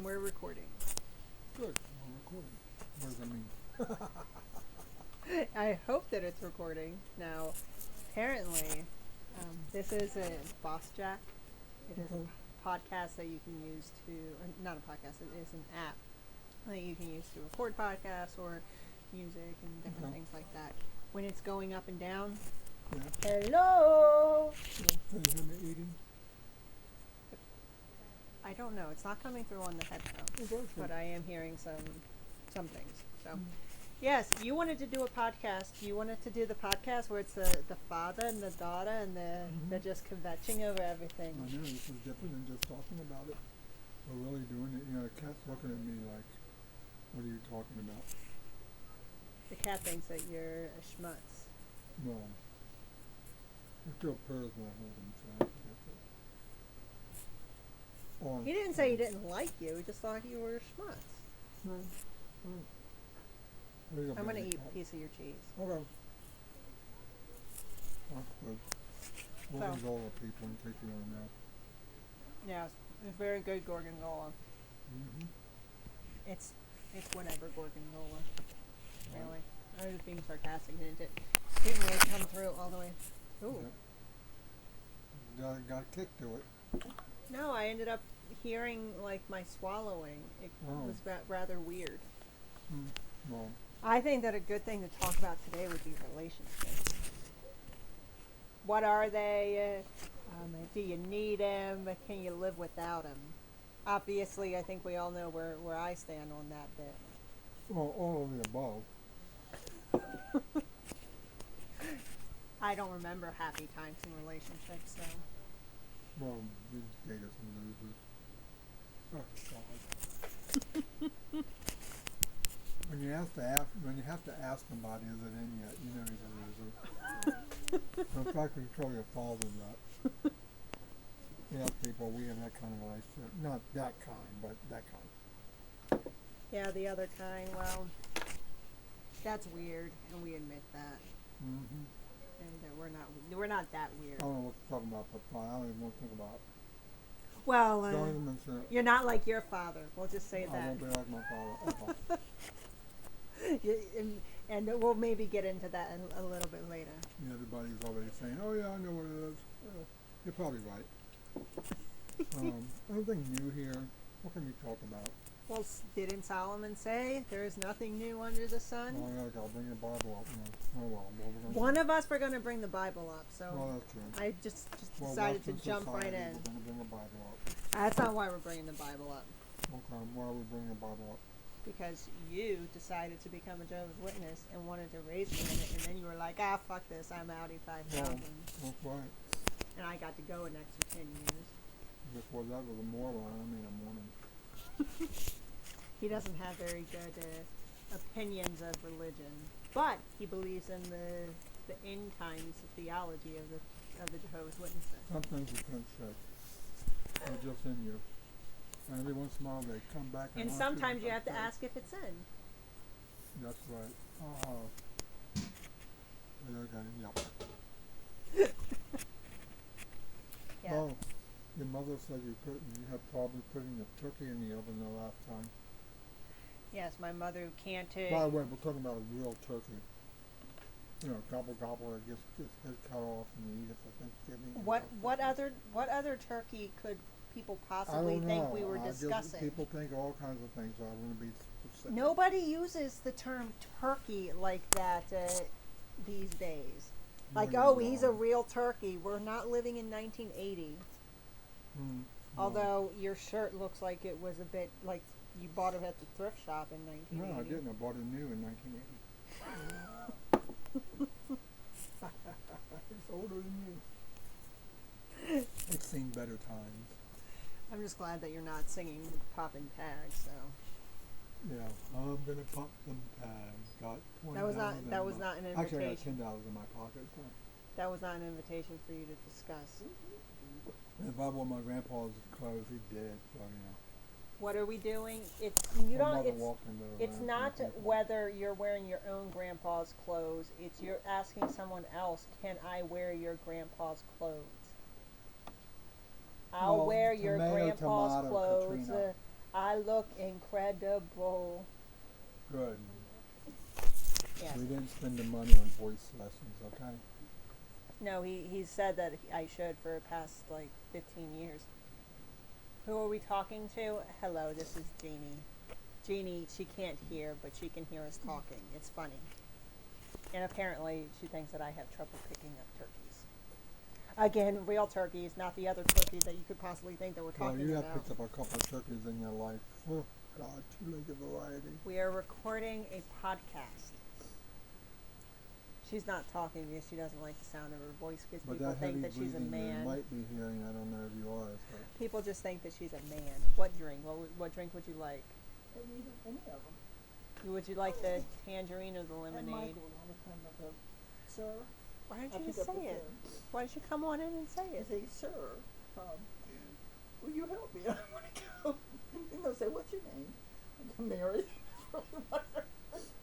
And we're recording. Good. We're recording. What does that mean? I hope that it's recording. Now, apparently, this is a Boss Jack. It is a podcast that you can use to, not a podcast, it is an app that you can use to record podcasts or music and different things like that. When it's going up and down, hello! Can you hear me eating? I don't know. It's not coming through on the headphones, but I am hearing some things. So, yes, you wanted to do a podcast. You wanted to do the podcast where it's the father and the daughter and they're just kvetching over everything. I know, this is different than just talking about it. We're really doing it. You know, the cat's looking at me like, what are you talking about? The cat thinks that you're a schmutz. No. It still purrs when I hold him, so I have to get that. He didn't say he didn't like you. He just thought you were a schmutz. I'm going to eat a piece of your cheese. Okay. That's good. Gorgonzola people, in case you don't know. Yes, it's very good gorgonzola. Mm-hmm. It's whatever gorgonzola. Really. I was being sarcastic. It didn't really come through all the way. Ooh. Yep. Got a kick to it. No, I ended up hearing like my swallowing. It was rather weird. Well, I think that a good thing to talk about today would be relationships. What are they? Do you need them? Can you live without them? Obviously, I think we all know where I stand on that bit. well, all of the above. I don't remember happy times in relationships, so. Well, we dated some losers. Oh God! When you have to ask somebody, is it in yet? You know he's a loser. In fact, we control your father's that. Yeah, people, we have that kind of relationship. Not that kind, but that kind. Yeah, the other kind. Well, that's weird, and we admit that. Mm-hmm. And we're not that weird. I don't know what you're talking about, but fine. I don't even want to think about it. Well, Don't even mention it. you're not like your father. We'll just say I that. won't be like my father ever. And we'll maybe get into that a little bit later. Yeah, everybody's already saying, "Oh yeah, I know what it is." You're probably right. Anything new here? What can we talk about? Well, didn't Solomon say there is nothing new under the sun? Oh, I gotta bring the Bible up. Oh well. One of us were going to bring the Bible up, so Well, that's true. I just decided to jump right in. We're gonna bring the Bible up. That's not why we're bringing the Bible up. Okay, why are we bringing the Bible up? Because you decided to become a Jehovah's Witness and wanted to raise me in it, and then you were like, fuck this, I'm outie 5,000. Well, that's right. And I got to go an extra 10 years. Before that was a moron, a mormon. He doesn't have very good opinions of religion, but he believes in the end times theology of the Jehovah's Witnesses. Some things you can't say. They're just in you. And every once in a while they come back and sometimes you have to ask if it's in. That's right. Okay, yeah. Yeah. Oh, your mother said you had problems putting the turkey in the oven the last time. Yes, my mother can't By the way, we're talking about a real turkey. You know, gobble gobble, it gets head cut off and you eat it for Thanksgiving. What other turkey could people possibly think we were discussing? People think all kinds of things. So I want to be specific. Nobody uses the term turkey like that these days. Like, he's a real turkey. We're not living in 1980. Although your shirt looks like it was a bit like you bought it at the thrift shop in 1980. No, I didn't. I bought it new in 1980. It's older than you. It's seen better times. I'm just glad that you're not singing poppin' tags. So. Yeah, I'm gonna pop some tags. Got $20. That was not an invitation. Actually, I got $10 in my pocket. So. That was not an invitation for you to discuss. If I wore my grandpa's clothes, he did. So you know. What are we doing? It's not whether you're wearing your own grandpa's clothes. It's you're asking someone else, can I wear your grandpa's clothes? I'll wear your grandpa's clothes. I look incredible. Good. Yes. We didn't spend the money on voice lessons, okay? No, he said that I should for the past like 15 years. Who are we talking to? Hello, this is Jeannie. Jeannie, she can't hear, but she can hear us talking. It's funny. And apparently she thinks that I have trouble picking up turkeys. Again, real turkeys, not the other turkeys that you could possibly think that we're Well, talking you have about. picked up a couple of turkeys in your life. Oh, God, two-legged variety. We are recording a podcast. She's not talking because she doesn't like the sound of her voice because But people that think heavy that she's a breathing you man. might be hearing, I don't know if you are. So. People just think that she's a man. What drink? What drink would you like? Any of them. Would you like the tangerine or the And lemonade? Michael all the time I go, sir, Why don't I you pick just up say the it? phone. Why don't you come on in and say I it? say, sir, will you help me? I want to go. And they'll say, what's your name? I'm Mary.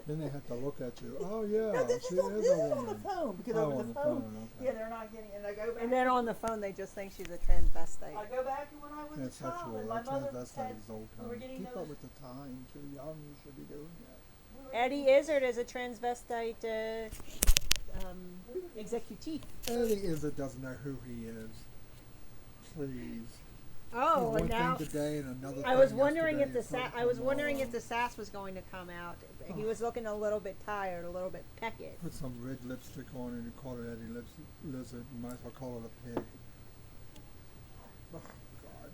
Then they have to look at you. Oh, yeah, No, they she just don't is do a it on woman. the phone because Oh, over on the the phone, phone, okay. yeah, they're not getting. And I go back. And then on the phone, they just think she's a transvestite. I go back to when I was Yeah, a child, sexual. and my mother That's said, is old we were time. getting Keep up those- with the times. You're young, you should be doing that. Eddie Izzard is a transvestite executive. Eddie Izzard doesn't know who he is. Please. Oh, One and now thing today and another I thing was wondering if yesterday the and I was something wondering if tomorrow. the sass was going to come out. He was looking a little bit tired, a little bit pecked. Put some red lipstick on and you call it Eddie Lizard. You might as well call it a pig. Oh, God.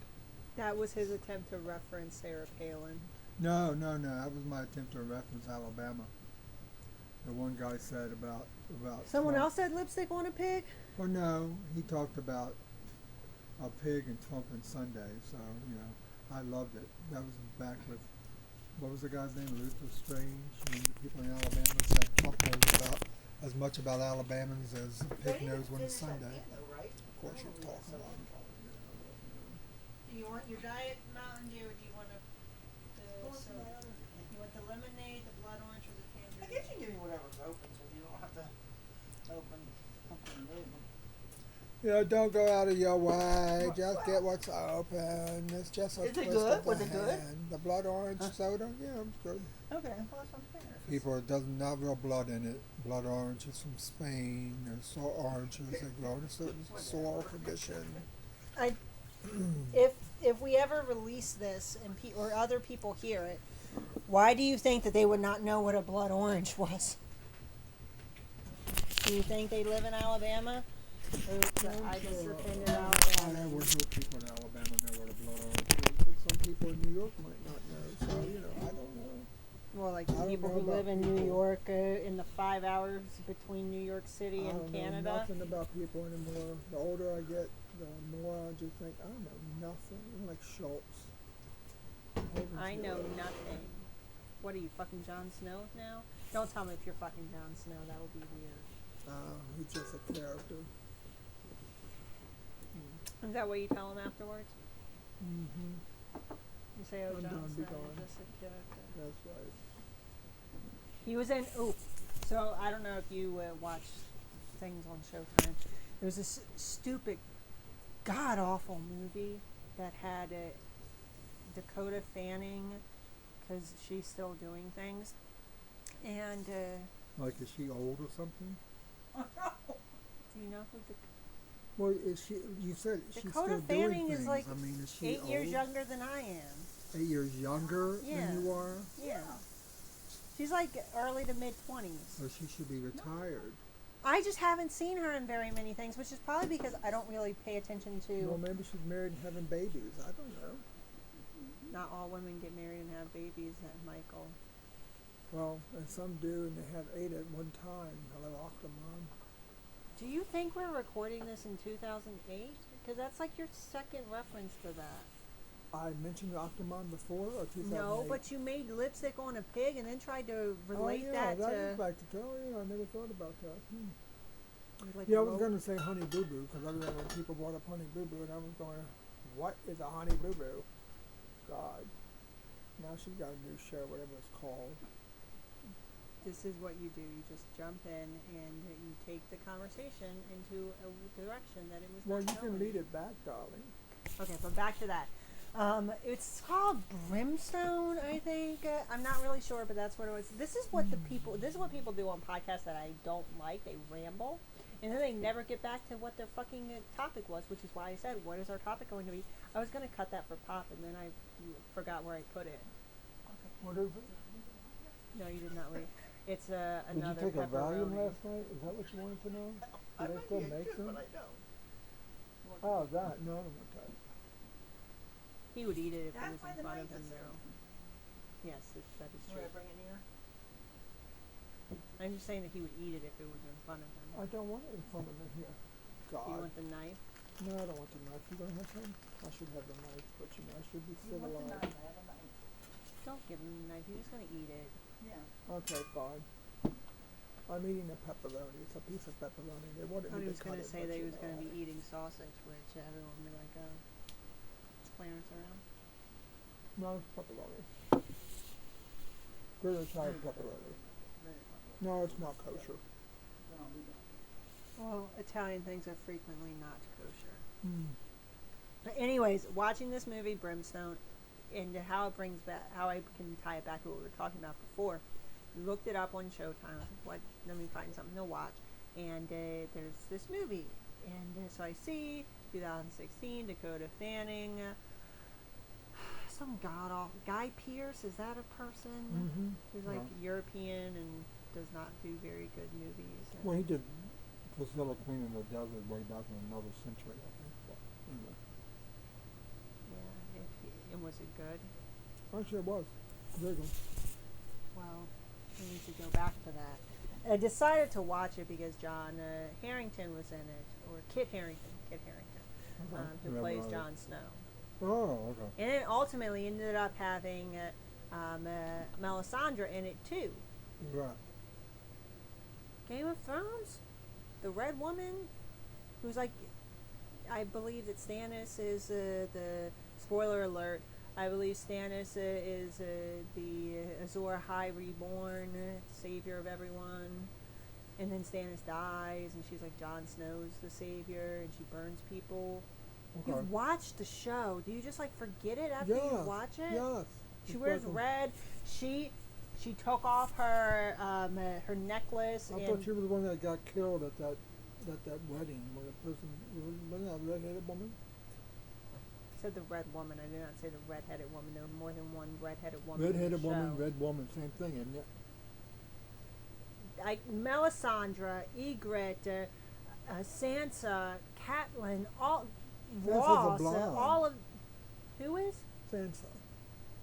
That was his attempt to reference Sarah Palin. No. That was my attempt to reference Alabama. The one guy said about Someone Trump. else said lipstick on a pig? Well, no, he talked about a pig and Trump and Sunday. So I loved it. That was back with what was the guy's name? Luther Strange. And the people in Alabama said Trump knows about as much about Alabamans as a pig knows when it's Sunday. Of course, you're talking about. Do you want your diet Mountain Dew, or do you want soda? You want the lemonade, the blood orange, or the I tangerine? guess you can give me whatever's open, so you don't have to open something new. Don't go out of your way. Just get what's open. It's just a Is it twist good? of the Was it good? hand. The blood orange soda, yeah, it's good. Okay, well, that's what I'm saying. People, it doesn't have real blood in it. Blood orange is from Spain. There's soil oranges that grow in a certain soil condition. If we ever release this and or other people hear it, why do you think that they would not know what a blood orange was? Do you think they live in Alabama? Or I just offended I Alabama. know people in Alabama know what a blood orange is, but some people in New York might not know. So, I don't know. Well, like I the don't people know who about live in New people. York, in the 5 hours between New York City I and don't know Canada. nothing about people anymore. The older I get, the more I just think, I know nothing. I'm like Schultz. I know nothing. What are you, fucking Jon Snow now? Don't tell me if you're fucking Jon Snow. That would be weird. He's just a character. Is that what you tell him afterwards? Mm-hmm. You say, "Oh, I'm Jon done, be Snow, gone." you're just a character." That's right. He was in. Oh, so I don't know if you watch things on Showtime. There was this stupid, god awful movie that had Dakota Fanning, because she's still doing things, and Like, is she old or something? do you know who Well, is she? You said she's Dakota still doing Fanning things. is like I mean, is she 8 years old? younger than I am. 8 years younger Yeah. than you are? Yeah. She's like early to mid 20s. So she should be retired. I just haven't seen her in very many things, which is probably because I don't really pay attention to. Well, maybe she's married and having babies. I don't know. Not all women get married and have babies, Michael. Well, and some do, and they have 8 at one time. Hello, Octomom. Do you think we're recording this in 2008? Because that's like your second reference to that. I mentioned Octomom before, or 2008? No, but you made lipstick on a pig and then tried to relate that that to. is back to tell. Yeah, I never thought about that. Like Yeah, I was going to say Honey Boo Boo, because I remember when people brought up Honey Boo Boo, and I was going, what is a Honey Boo Boo? God. Now she's got a new show, whatever it's called. This is what you do. You just jump in and you take the conversation into a direction that it was Well, not you can going. lead it back, darling. Okay, but back to that. It's called Brimstone, I think. I'm not really sure, but that's what it was. This is what people do on podcasts that I don't like. They ramble, and then they never get back to what their fucking topic was, which is why I said, "What is our topic going to be?" I was going to cut that for Pop, and then I forgot where I put it. What is it? No, you did not leave. It's Did you another take a Valium pepperoni. last night? Is that what you wanted to know? I Do they might still be a make kid, them? but I don't. Oh, that. No, okay. He would eat it if That's it was why in the front of knife him, is there. though. Yes, that is Should true. I bring it near? I'm just saying that he would eat it if it was in front of him. I don't want it in front of me here. Do you God. want the knife? No, I don't want the knife. You don't have some? I should have the knife, but you know, I should be You want the civilized. knife? I have a knife. Don't give him the knife. He's just gonna eat it. Yeah. Okay, fine. I'm eating a pepperoni. It's a piece of pepperoni. They wanted I thought me he to was cut gonna it, say but that he you was gonna know, be eating sausage, which everyone would be like, "Oh, is Clarence around?" No, it's pepperoni. Good Italian pepperoni. No, it's not kosher. Then I'll be done. Well, Italian things are frequently not kosher. Mm. But anyways, watching this movie Brimstone, and how it brings back, how I can tie it back to what we were talking about before. Looked it up on Showtime. What? Let me find something to watch. And there's this movie, and so I see 2016 Dakota Fanning. Some god awful Guy Pearce, is that a person? Mm-hmm. Who's like European and does not do very good movies. And Well, he did Priscilla Queen in the Desert way back in another century, I think. But, anyway. yeah, and was it good? Actually, it was. Very good. Well, we need to go back to that. I decided to watch it because John Harrington was in it, or Kit Harrington, Okay. who Remember plays all that. Jon Snow. Oh, okay. And it ultimately ended up having Melisandre in it too. Right. Game of Thrones, the Red Woman, who's like, I believe that Stannis is the spoiler alert. I believe Stannis is the Azor High Reborn, savior of everyone. And then Stannis dies, and she's like, Jon Snow's the savior, and she burns people. Okay. You've watched the show. Do you just like forget it after Yes. you watch it? Yes. She It's wears like a- red. She took off her her necklace. I and thought she was the one that got killed at that wedding when the person wasn't that a redheaded woman? I said the red woman. I did not say the redheaded woman. There were more than one redheaded woman. Redheaded in the woman, show. red woman, same thing, isn't it? Like Melisandre, Ygritte, Sansa, Catelyn, all Sansa's a Ross, blonde. all of who is Sansa.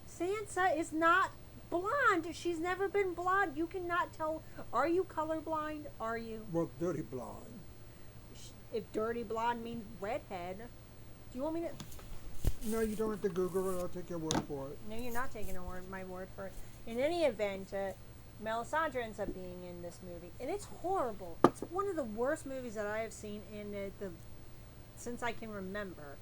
Sansa is not blonde. She's never been blonde. You cannot tell. Are you colorblind? Are you? Well, dirty blonde. If dirty blonde means redhead, do you want me to? No, you don't have to Google it. I'll take your word for it. No, you're not taking my word for it. In any event, Melisandre ends up being in this movie, and it's horrible. It's one of the worst movies that I have seen in since I can remember.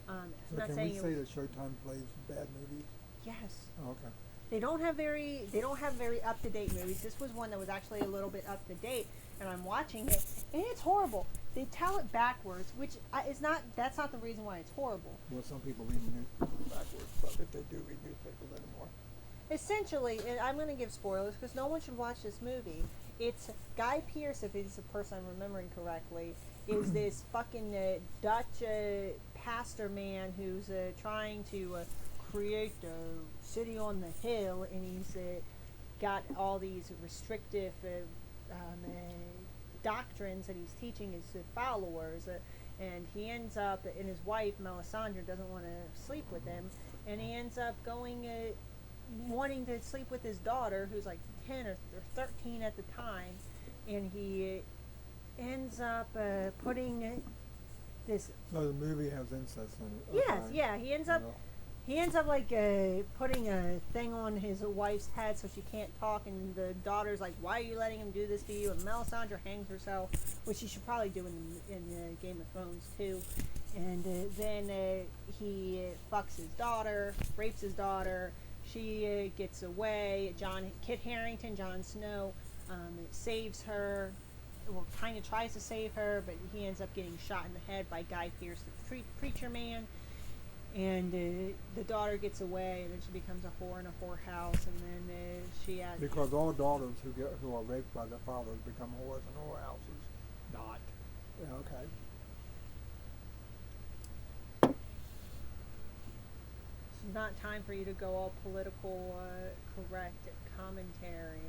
I'm So not can saying we it say was, that Showtime plays bad movies? yes. Oh, okay. They don't have very up to date movies. This was one that was actually a little bit up to date, and I'm watching it, and it's horrible. They tell it backwards, which is not. That's not the reason why it's horrible. Well, some people read newspapers backwards, but if they do read newspapers anymore. Essentially, and I'm going to give spoilers because no one should watch this movie. It's Guy Pearce, if he's the person I'm remembering correctly, is this fucking Dutch pastor man who's trying to create a city on the hill, and he's got all these restrictive doctrines that he's teaching his followers, and he ends up, and his wife Melisandre doesn't want to sleep with him, and he ends up going wanting to sleep with his daughter, who's like 10 or 13 at the time, and he ends up putting this. So the movie has incest in it. Yes, Okay. yeah, he ends up. Well, He ends up like putting a thing on his wife's head so she can't talk, and the daughter's like, "Why are you letting him do this to you?" And Melisandre hangs herself, which she should probably do in Game of Thrones too. And then he fucks his daughter, rapes his daughter. She gets away. Kit Harington, Jon Snow, saves her. Well, kind of tries to save her, but he ends up getting shot in the head by Guy Pearce, the preacher man. and the daughter gets away, and then she becomes a whore in a whorehouse, and then she has Because all daughters who are raped by their fathers become whores in whorehouses. Not. Yeah, okay. it's not time for you to go all political correct commentary.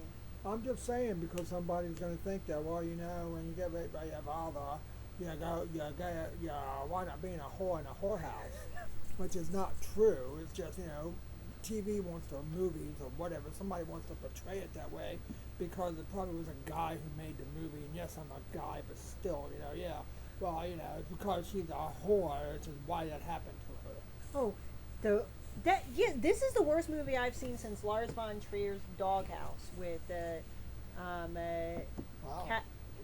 I'm just saying because somebody's going to think that, well, you know, when you get raped by your father, you wind up being a whore in a whorehouse, which is not true. It's just, you know, TV wants to, movies or whatever, somebody wants to portray it that way because it probably was a guy who made the movie, and yes, I'm a guy, but still, you know, yeah. Well, you know, it's because she's a whore, which is why that happened to her. Oh, this is the worst movie I've seen since Lars von Trier's Doghouse with Wow.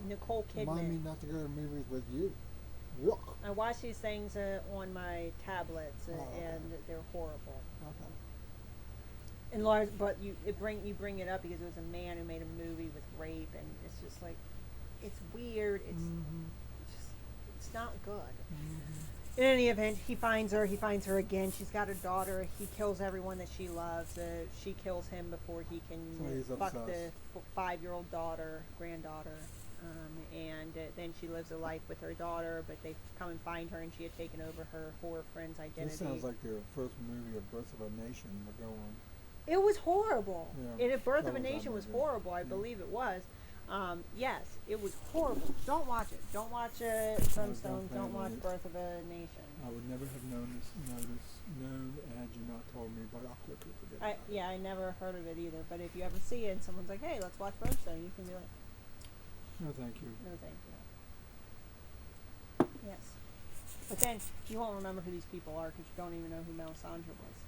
Nicole Remind me Kidman. not to go to movies with you. Yuck. I watch these things on my tablets, okay. and they're horrible. Okay. And Lars, but you bring it up because it was a man who made a movie with rape, and it's just like, it's weird. It's not good. In any event, he finds her again. She's got a daughter. He kills everyone that she loves. She kills him before he can So fuck obsessed. the 5-year-old granddaughter. And then she lives a life with her daughter, but they come and find her, and she had taken over her whore friend's identity. This sounds like the first movie of Birth of a Nation we're going. It was horrible. Yeah, And if Birth that of a was that Nation was movie. horrible, I Yeah. believe it was. Yes, it was horrible. Don't watch it. Don't watch Sunstone. Don't watch it. Birth of a Nation. I would never have known had you not told me, but I'll quickly forget about it. I never heard of it either. But if you ever see it and someone's like, "Hey, let's watch Sunstone," you can be like, No, thank you. "No, thank you." Yes. But then you won't remember who these people are because you don't even know who Melisandre was.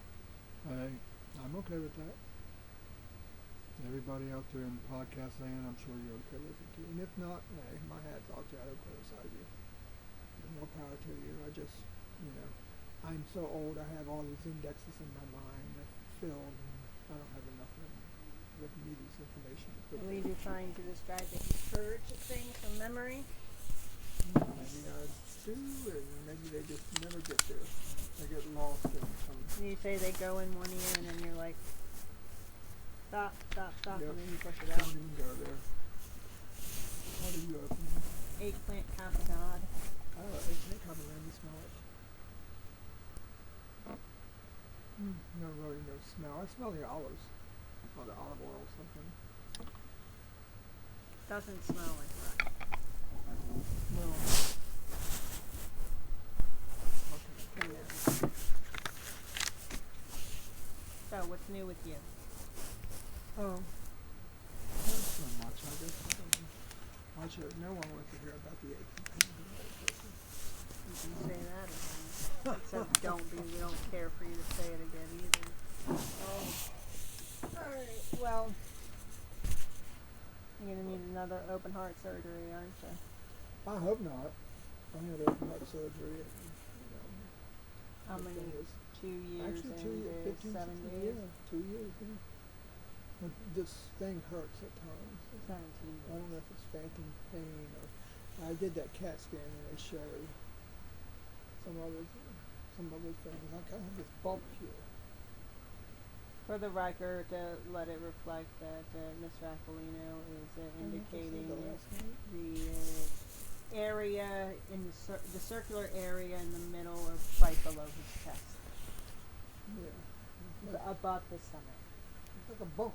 I'm okay with that. Everybody out there in podcast land, I'm sure you're okay with it too. And if not, hey, my hat's off to you. I don't criticize you. More power to you. I just, you know, I'm so old. I have all these indexes in my mind that filled, and I don't have enough of immediate information. I believe you're trying to describe that you purge things from memory. Maybe I do, and maybe they just never get there. They get lost in some. You say they go in one ear, and then you're like, stop, Yep. and then you push it out. Don't even go there. What are you opening? Eggplant caponade. Oh, it can't come around and smell it. No, really no smell. I smell the olives. Or the olive oil or something. Doesn't smell like that. No. Come Okay. down. So, what's new with you? Oh. Not so much. I guess I don't know. No one wants to hear about the 18 pounds of medication. You can say that again. Except we don't care for you to say it again either. Oh. Alright, well, you're going to need another open heart surgery, aren't you? I hope not. I had open heart surgery. And, How the many? thing is- 2 years Actually, 2 years, and 15, 7 16, days? yeah, 2 years, yeah. But this thing hurts at times. 17 I don't know if it's phantom pain or I did that CAT scan and they showed some other things. I kind of have this bump here. For the record, let it reflect that Mr. Aquilino is indicating the last night. the area in the circular area in the middle of right below his chest, Yeah. above his stomach. It's like a bump.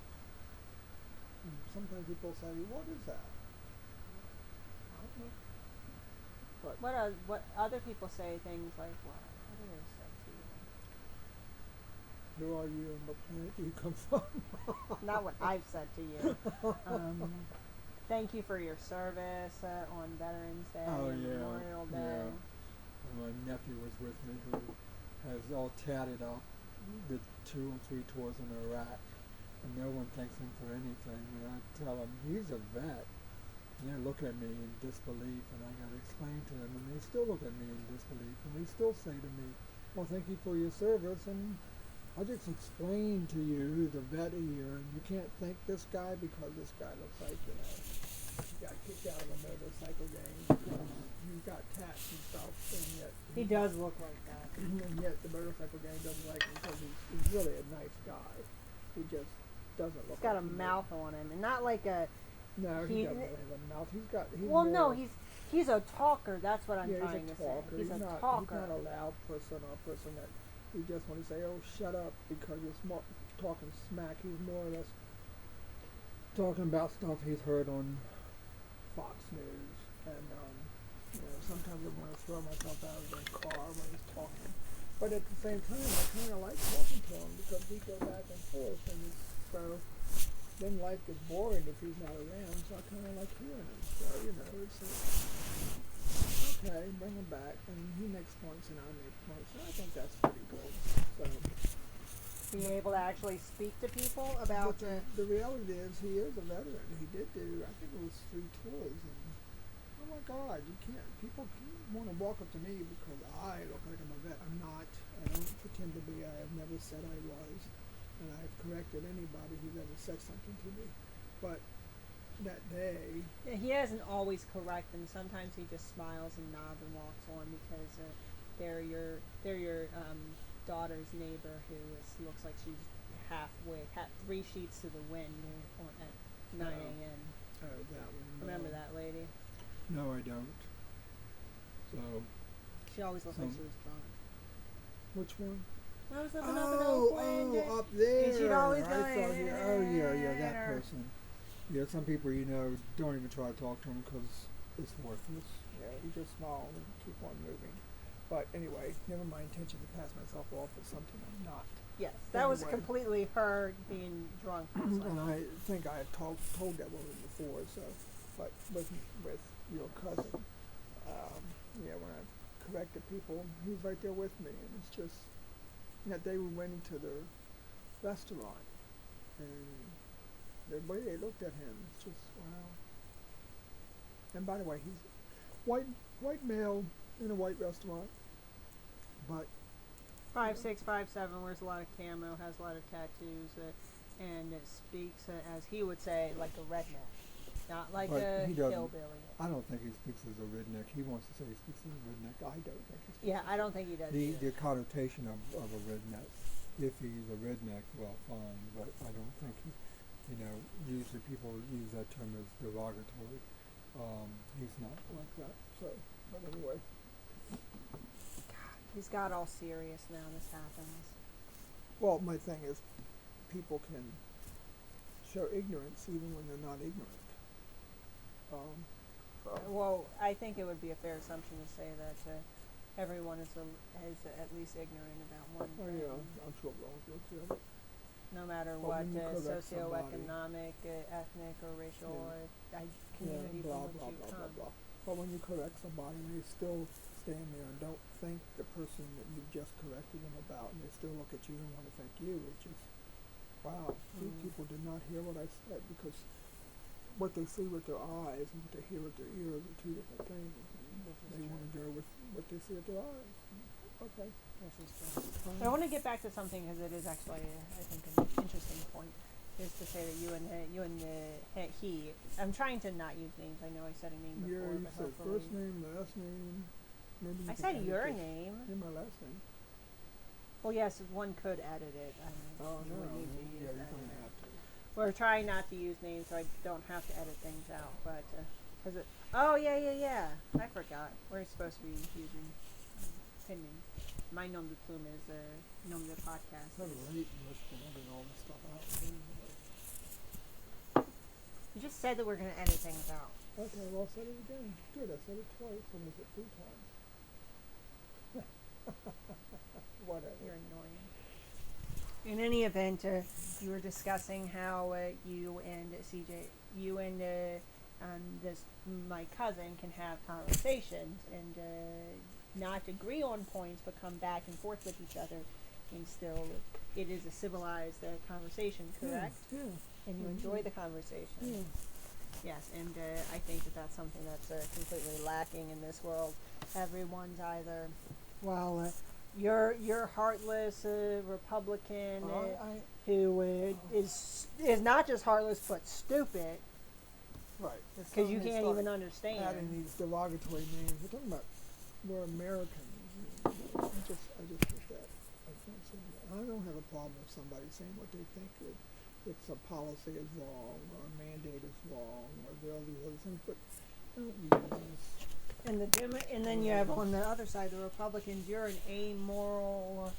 And sometimes people say, what is that? I don't know. But What other people say things like what do they say to you? who are you and what planet do you come from? Not what I've said to you. Thank you for your service on Veterans Day and Memorial Day. And my nephew was with me who has all tatted up, did 2 and 3 tours in Iraq, and no one thanks him for anything. And I tell him, he's a vet. And they look at me in disbelief, and I got to explain to them, and they still look at me in disbelief, and they still say to me, well, thank you for your service, and I just explained to you the vet here, and you can't thank this guy because this guy looks like, got kicked out of a motorcycle gang because he's got tats and stuff, and yet He does look like that. and yet the motorcycle gang doesn't like him because he's really a nice guy. He just doesn't look. He's got like a he mouth on him, and not like a. No, he- he doesn't really have a mouth. He's got. He's Well, no, more- he's a talker. That's what I'm yeah, trying he's a to talker. say. He's a not, talker. He's not a loud person or a person that you just want to say, "Oh, shut up," because it's more talking smack. He's more or less talking about stuff he's heard on Fox News, and sometimes I want to throw myself out of the car when he's talking. But at the same time, I kind of like talking to him because we go back and forth, and it's so. Then life gets boring if he's not around, so I kind of like hearing him. So it's okay, bring him back, and he makes points and I make points. So I think that's pretty good. So. Being able to actually speak to people about But the reality is he is a veteran. He did do, I think it was 3 tours, and oh my God, you can't. People want to walk up to me because I look like I'm a vet. I'm not. I don't pretend to be. I have never said I was, and I've corrected anybody who's ever said something to me. But that day, he doesn't always correct them. Sometimes he just smiles and nods and walks on because they're your daughter's neighbor who looks like she's halfway, 3 sheets to the wind at 9 a.m. that one. Remember that lady? No, I don't. So, She always looked like she was drunk. Which one? I was living up in Oakland. Up there. And she'd always I go, thought, yeah, that "Eh." person. yeah, some people, don't even try to talk to them because it's worthless. Yeah, you just smile and keep on moving. But anyway, never my intention to pass myself off as something I'm not. Yes, that was Anyway. completely her being drunk. And I think I have told that woman before. So, but with your cousin, when I corrected people, he was right there with me, and it's just that day we went into the restaurant, and the way they looked at him, it's just wow. And by the way, he's white male in a white restaurant, but 5'6", 5'7", wears a lot of camo, has a lot of tattoos, and it speaks, as he would say, like a redneck, not like But a he doesn't. hillbilly. I don't think he speaks as a redneck. He wants to say he speaks as a redneck. I don't think he speaks. Yeah, I don't think he does. The either. connotation of a redneck. If he's a redneck, well, fine. But I don't think he. Usually people use that term as derogatory. He's not like that. so. But anyway, He's got all serious now. This happens. well, my thing is, people can show ignorance even when they're not ignorant. Well, I think it would be a fair assumption to say that everyone is at least ignorant about one Oh thing. yeah, I'm sure wrong with you. No matter But what when you correct socioeconomic, ethnic, or racial community blah from blah which you blah come. blah blah. But when you correct somebody and they still stand there and don't thank the person that you just corrected them about, and they still look at you and want to thank you, it's just wow. These people did not hear what I said, because what they see with their eyes and what they hear with their ears are 2 different things. They want to go with what they see with their eyes. Okay. This is true. But I want to get back to something because it is actually, I think, an interesting point. Is to say that he. I'm trying to not use names. I know I said a name before, You but said hopefully. first name, last name. Maybe you I can said edit your this. name. Yeah, my last name. Well, yes, one could edit it. I mean, Oh you no. would need to use Yeah, you're that. gonna have to. We're trying not to use names, so I don't have to edit things out. But because it. Oh yeah. I forgot. We're supposed to be using pin names. My nom de plume is nom de podcast. It's late in this and all this stuff out. You just said that we're going to edit things out. Okay, well, I said it again. Good, I said it twice, and was it 3 times? Whatever. You're annoying. In any event, you were discussing how you and my cousin can have conversations and not agree on points, but come back and forth with each other, and still, it is a civilized conversation, correct? Yeah. And you enjoy the conversation. Yeah. Yes, and I think that that's something that's completely lacking in this world. Everyone's either, well, you're heartless Republican who is not just heartless but stupid, Right. because you can't even understand. Adding these derogatory names. We're talking about we're Americans. I just think that offensive. I don't have a problem with somebody saying what they think it's a policy is wrong or a mandate is wrong or all these other things, but don't use. And then you have on the other side the Republicans. You're an amoral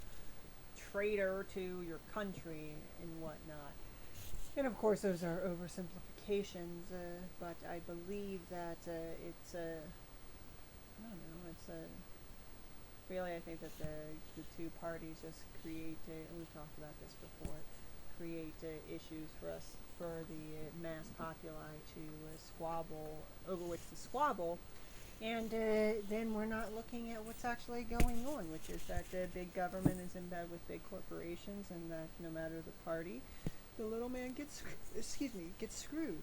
traitor to your country and whatnot. And of course, those are oversimplifications. But I believe that it's a. I don't know. It's a. Really, I think that the two parties just create. And we've talked about this before. Create issues for us, for the mass populi to squabble over which to squabble. And then we're not looking at what's actually going on, which is that big government is in bed with big corporations, and that no matter the party, the little man gets screwed.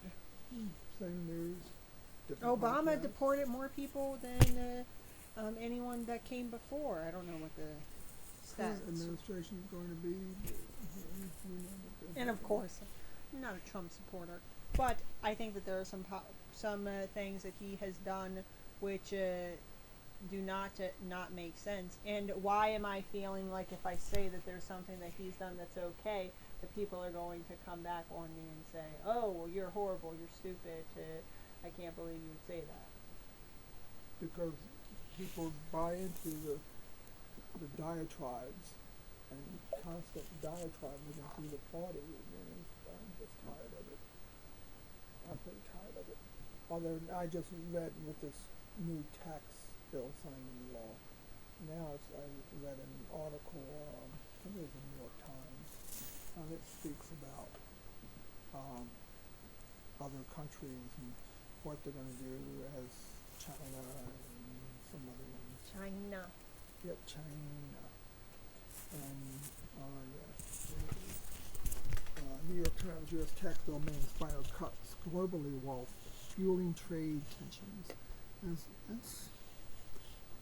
Same news. Obama podcast. deported more people than anyone that came before. I don't know what the Current stats. administration is going to be. And of course, I'm not a Trump supporter, but I think that there are some things that he has done which do not make sense. And why am I feeling like if I say that there's something that he's done that's okay, that people are going to come back on me and say, "Oh, well, you're horrible, you're stupid. I can't believe you would say that." Because people buy into the diatribes and constant diatribe within the party. And I'm just tired of it. I'm pretty tired of it. Although I just read with this new tax bill signed into law. Now I read an article, I think it was in the New York Times, and it speaks about other countries and what they're going to do as China and some other ones. China. Yep, China. And, New York Times U.S. tax bill may inspire cuts globally while fueling trade tensions. That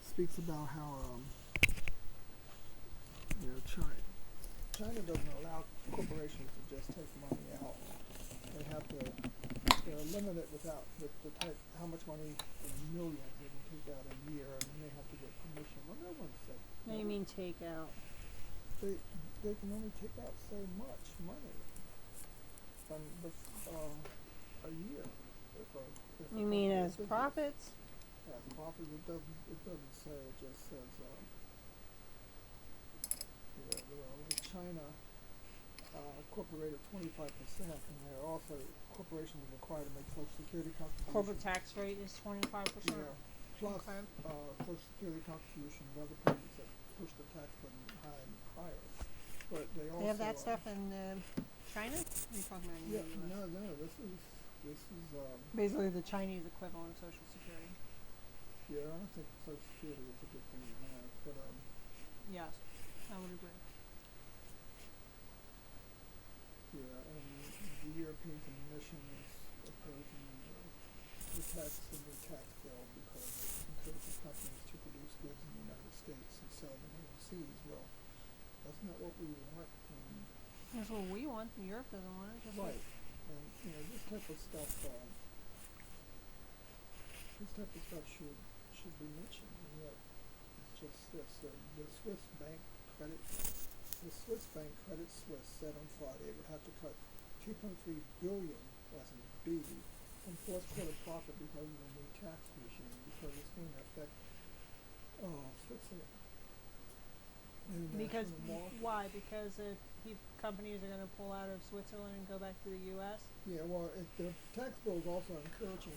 speaks about how, China doesn't allow corporations to just take money out. They're limited how much money in millions they can take out a year, and they have to get permission. Well, no one said. What do you mean take out? They can only take out so much money a year. You mean as profits? Yeah, profits. It doesn't say. It just says China incorporated 25%, and they're also corporations are required to make Social Security contributions. Corporate tax rate is 25%. Yeah. Plus Okay. Social Security contributions and other payments that push the tax burden higher. But they also They have that stuff in China? What are you talking about? In Yeah, the US? no. This is Basically the Chinese equivalent of Social Security. yeah. I don't think Social Security is a good thing to have, but Yes, I would agree. yeah. And the European Commission is opposing the new tax bill because it encourages companies to produce goods in the United States and sell them overseas. Well, that's not what we want. That's what we want. Europe doesn't want it. Just Right. And this type of stuff should be mentioned, and yet it's just this. The Swiss bank Credit Suisse said on Friday it would have to cut 2.3 billion, that's in B, in fourth quarter profit because of the new tax regime, because it's going to affect Switzerland. because why? Because companies are going to pull out of Switzerland and go back to the U.S. Yeah, well, the tax bill is also encouraging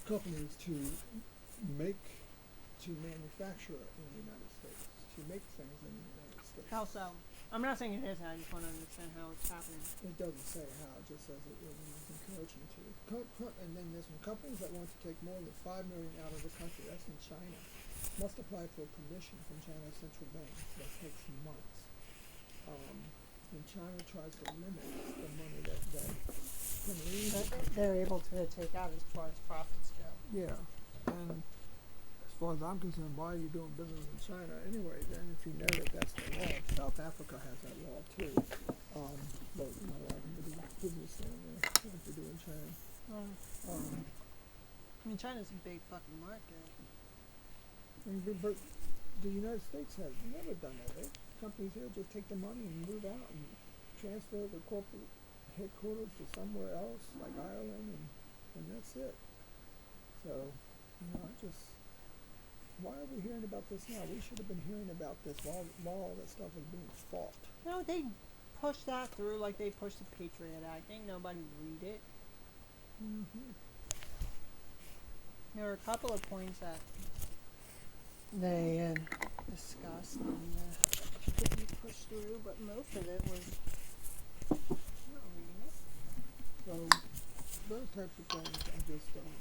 companies to manufacture in the United States, to make things in the United States. How so? I'm not saying it is. I just want to understand how it's happening. It doesn't say how, it just says it is encouraging to. And then there's some companies that want to take more than $5 million out of the country. That's in China. Must apply for permission from China's central bank. That takes months. And China tries to limit the money that can leave. They're able to take out as far as profits go. Yeah. And as far as I'm concerned, why are you doing business in China anyway? Then if you know that that's the law. South Africa has that law too. But you're not allowed to do business there like they do in China. And China's a big fucking market. But the United States has never done that. Companies here just take the money and move out and transfer the corporate headquarters to somewhere else, like Ireland, and that's it. So, I just, why are we hearing about this now? We should have been hearing about this while all that stuff was being fought. No, they pushed that through like they pushed the Patriot Act. Ain't nobody read it. Mm-hmm. There were a couple of points that they discussed and could be pushed through, but most of it was not reading it. So, those types of things, I just don't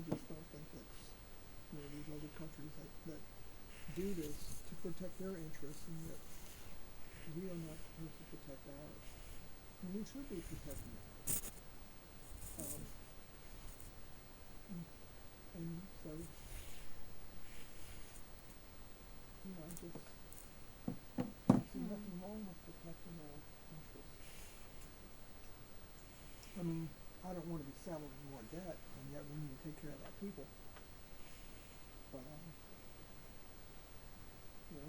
think that's, these other countries that do this to protect their interests, and that we are not supposed to protect ours. And we should be protecting it. And so, I just see nothing wrong with protecting our interests. I mean, I don't want to be saddled with more debt, and yet we need to take care of our people. But,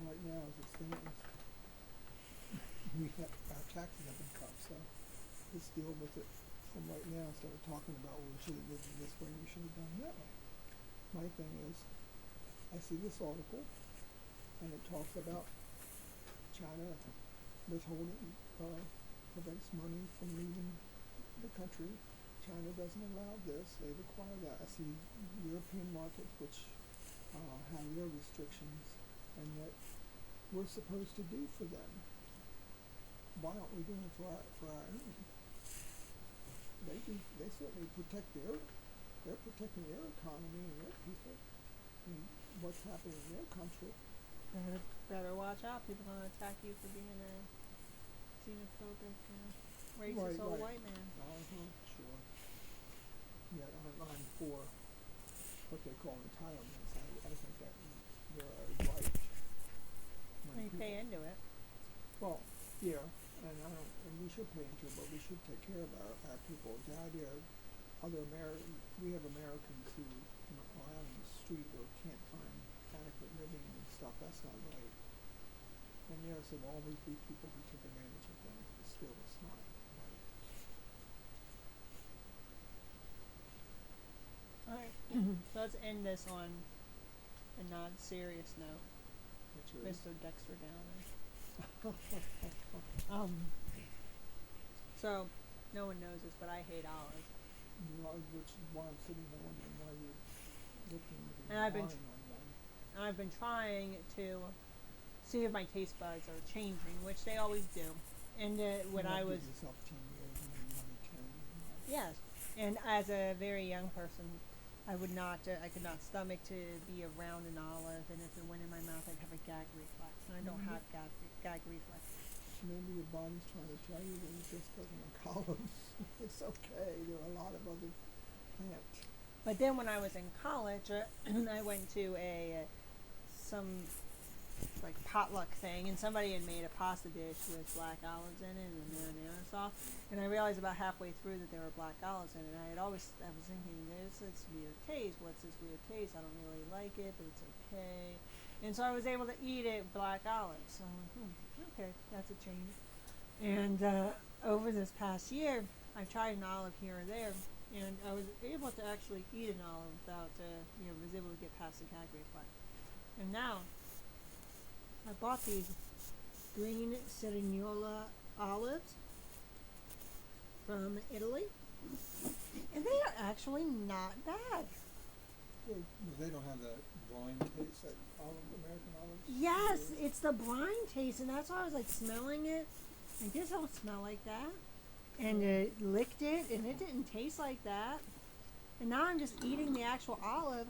right now as it stands, our taxes have been cut, so let's deal with it from right now instead of talking about, well, we should have did it this way, we should have done that way. My thing is, I see this article, and it talks about China withholding, prevents money from leaving the country. China doesn't allow this, they require that. I see European markets which have their restrictions, and that we're supposed to do for them. Why aren't we doing it for our own? They certainly they're protecting their economy and their people and what's happening in their country. Better watch out. People are going to attack you for being a xenophobic, racist old white man. Sure. Yeah, I'm for what they call entitlements. I think that there are right. When you pay into it. Well, yeah, and we should pay into it, but we should take care of our people. The idea of we have Americans who are out on the street or can't find adequate living and stuff. That's not right. And yes, there will always be people who take advantage of things, but still it's not right. Alright, so let's end this on a non-serious note. Which is, Mr. Dexter Downer. So, no one knows this, but I hate olives. which is why I'm sitting there wondering why you're looking at And I've been on one. I've been trying to see if my taste buds are changing, which they always do. And when I was... Give yourself 10 years and then another 10. Yes. And as a very young person, I could not stomach to be around an olive, and if it went in my mouth, I'd have a gag reflex, and I don't have gag reflex. Maybe your body's trying to tell you that it just doesn't like olives. It's okay. There are a lot of other plants. But then when I was in college, I went to some like potluck thing, and somebody had made a pasta dish with black olives in it and marinara sauce, and I realized about halfway through that there were black olives in it. And I was thinking, this weird taste. What's this weird taste? I don't really like it, but it's okay. And so I was able to eat it black olives. So I'm like, okay, that's a change. And over this past year, I've tried an olive here or there, and I was able to actually eat an olive without, was able to get past the gag reflex. And now, I bought these green Cerignola olives from Italy, and they are actually not bad. Well, they don't have that brine taste that American olives. Yes, it's the brine taste, and that's why I was like smelling it. Like, this don't smell like that. And licked it, and it didn't taste like that. And now I'm just eating the actual olive,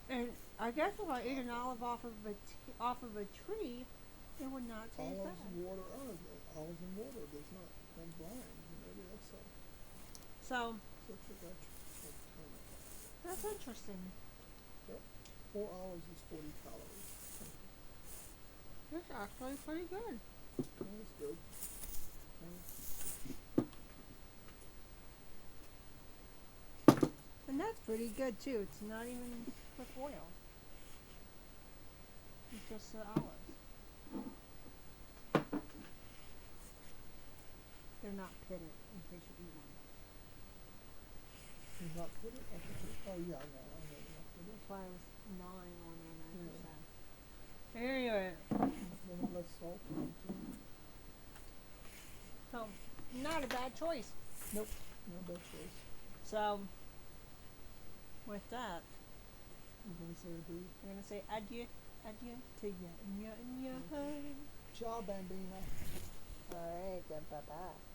and I guess if I ate an olive off of a tree, it would not taste Olives bad. and water. Olives and water. There's not brine. Maybe that's a. So Such a vegetable. that's interesting. Yep. 4 olives is 40 calories. It's actually pretty good. That's good. And that's pretty good too. It's not even with oil. It's just the olives. They're not pitted in case you eat one. He's not put it. Oh yeah, I know. That's why I was gnawing on it when I Yeah. first had. Anyway, Then less salt in it too. so not a bad choice. Nope, no bad choice. So with that, I'm gonna say adieu. we're gonna say adieu, adieu to ya and ya and ya. Ciao, Bambina. All right, bye bye.